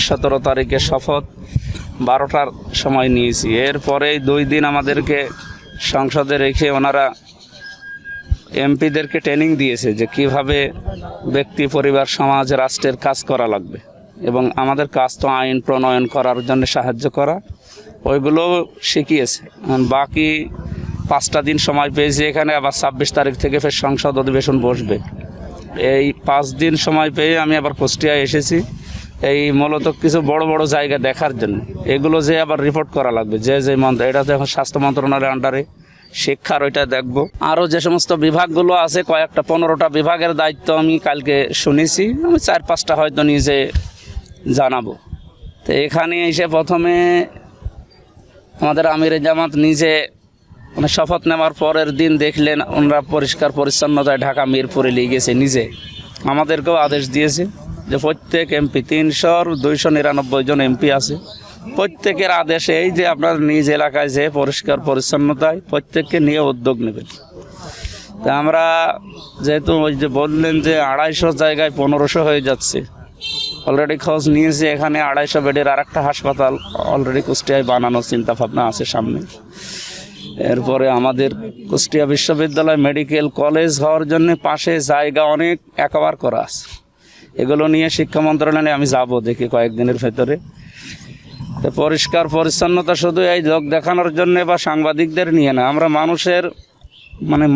17 তারিখে শপথ 12টার সময় নিয়েছি। এরপরে 2 দিন আমাদেরকে সংসদে রেখে ওনারা এমপিদেরকে ট্রেনিং দিয়েছে যে কিভাবে ব্যক্তি, পরিবার, সমাজ, রাষ্ট্রের কাজ করা লাগবে এবং আমাদের কাজ তো আইন প্রণয়ন করার জন্য সাহায্য করা, ওইগুলো শিখিয়েছে। বাকি 5টা দিন সময় পেয়েছি এখানে। আবার 26 তারিখ থেকে ফের সংসদ অধিবেশন বসবে। এই 5 দিন সময় পেয়ে আমি আবার কুষ্টিয়ায় এসেছি এই মূলত কিছু বড় বড় জায়গা দেখার জন্য। এগুলো যে আবার রিপোর্ট করা লাগবে যে এটা তো এখন স্বাস্থ্য মন্ত্রণালয়ের আন্ডারে, শিক্ষার ওইটা দেখবো। আরও যে সমস্ত বিভাগগুলো আছে, কয়েকটা 15টা বিভাগের দায়িত্ব আমি কালকে শুনেছি, আমি 4-5টা হয়তো নিজে জানাবো। তো এখানে এসে প্রথমে আমাদের আমিরে জামাত নিজে শপথ নেওয়ার পরের দিন দেখলেন ওনারা পরিষ্কার পরিচ্ছন্নতায় ঢাকা মিরপুরে নিয়ে গেছে। নিজে আমাদেরকেও আদেশ দিয়েছে যে প্রত্যেক এমপি, 300-299 জন এমপি আছে, প্রত্যেকের আদেশে এই যে আপনার নিজ এলাকায় যে পরিষ্কার পরিচ্ছন্নতায় প্রত্যেককে নিয়ে উদ্যোগ নেবেন। তা আমরা যেহেতু ওই যে বললেন যে 250 জায়গায় 1500 হয়ে যাচ্ছে, অলরেডি খোঁজ নিয়েছি এখানে 250 বেডের আর একটা হাসপাতাল অলরেডি কুষ্টিয়ায় বানানোর চিন্তাভাবনা আছে সামনে। এরপরে আমাদের কুষ্টিয়া বিশ্ববিদ্যালয় মেডিকেল কলেজ হওয়ার জন্য পাশে জায়গা অনেক একবার করা আছে। এগুলো নিয়ে শিক্ষা মন্ত্রণালয়ে আমি যাব দেখি কয়েকদিনের ভেতরে। তো পরিষ্কার পরিচ্ছন্নতা শুধু এই লোক দেখানোর জন্য বা সাংবাদিকদের নিয়ে না, আমরা মানুষের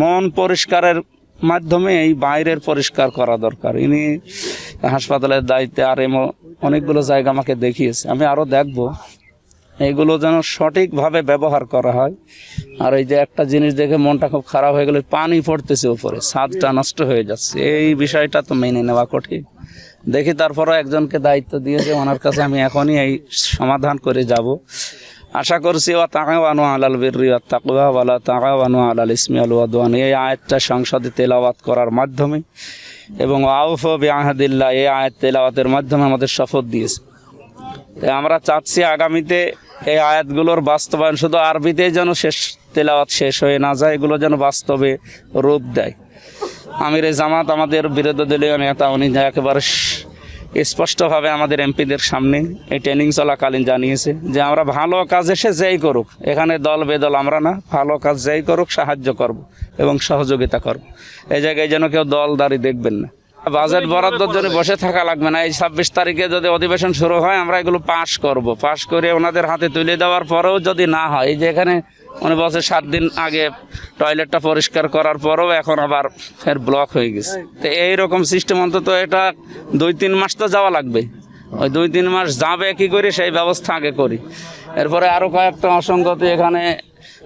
মন পরিষ্কারের মাধ্যমে এই বাইরের পরিষ্কার করা দরকার। ইনি হাসপাতালের দায়িত্বে আর অনেকগুলো জায়গা আমাকে দেখিয়েছে, আমি আরও দেখব এইগুলো যেন সঠিকভাবে ব্যবহার করা হয়। আর এই যে একটা জিনিস দেখে মনটা খুব খারাপ হয়ে গেল, পানি পড়তেছে উপরে, ছাদটা নষ্ট হয়ে যাচ্ছে, এই বিষয়টা তো মেনে নেওয়া কঠিন। দেখি তারপরও একজনকে দায়িত্ব দিয়েছে, ওনার কাছে আমি এখনই এই সমাধান করে যাব। আশা করছি তাআওয়ানু আলাল বিররি ওয়াত তাকওয়া ওয়ালা তাআওয়ানু আলাল ইসমি ওয়াল উদওয়ান, এই আয়াতটা সংসদে তেলাওয়াত করার মাধ্যমে এবং আউফু বিআহদিল্লাহ এই আয়াত তেলাওয়াতের মাধ্যমে আমাদের শপথ দিয়েছে। আমরা চাচ্ছি আগামীতে এই আয়াতগুলোর বাস্তবায়ন শুধু আরবিতেই যেন তেলাওয়াত শেষ হয়ে না যায়, এগুলো যেন বাস্তবে রূপ দেয়। আমিরে জামাত আমাদের বিরোধী দলীয় নেতা, উনি একেবারে স্পষ্টভাবে আমাদের এমপিদের সামনে এই ট্রেনিং চলাকালীন জানিয়েছে যে আমরা ভালো কাজ এসে যেই করুক, এখানে দল বেদল আমরা না, ভালো কাজ যেই করুক সাহায্য করব এবং সহযোগিতা করব। এই জায়গায় যেন কেউ দলদারি দেখবেন না। বাজেট বরাদ্দের জন্য বসে থাকা লাগবে না। এই 26 তারিখে যদি অধিবেশন শুরু হয় আমরা এগুলো পাশ করব, পাশ করে ওনাদের হাতে তুলে দেওয়ার পরেও যদি না হয়, এই যে এখানে উনি বলছে 7 দিন আগে টয়লেটটা পরিষ্কার করার পরেও এখন আবার ফের ব্লক হয়ে গেছে। তো এইরকম সিস্টেম অন্তত এটা 2-3 মাস তো যাওয়া লাগবে। ওই 2-3 মাস যাবে কি করে সেই ব্যবস্থা আগে করি। এরপরে আরও কয়েকটা অসংগতি, এখানে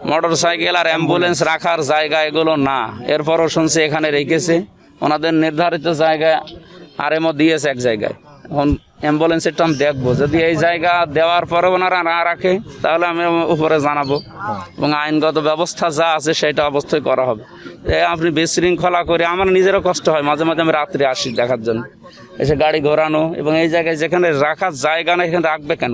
মোটর সাইকেল আর অ্যাম্বুলেন্স রাখার জায়গা এগুলো না, এরপরও শুনছি এখানে রেখেছে ওনাদের নির্ধারিত জায়গায় আরএমও দিয়েছে এক জায়গায়। এখন অ্যাম্বুলেন্সের টার্ম দেখবো, যদি এই জায়গা দেওয়ার পরে ওনারা না রাখে তাহলে আমি উপরে জানাবো এবং আইনগত ব্যবস্থা যা আছে সেটা অবশ্যই করা হবে। আপনি বিশৃঙ্খলা করে আমার নিজেরও কষ্ট হয়, মাঝে মাঝে আমি রাত্রে আসি দেখার জন্য, এসে গাড়ি ঘোরানো এবং এই জায়গায় যেখানে রাখার জায়গা না এখানে রাখবে কেন?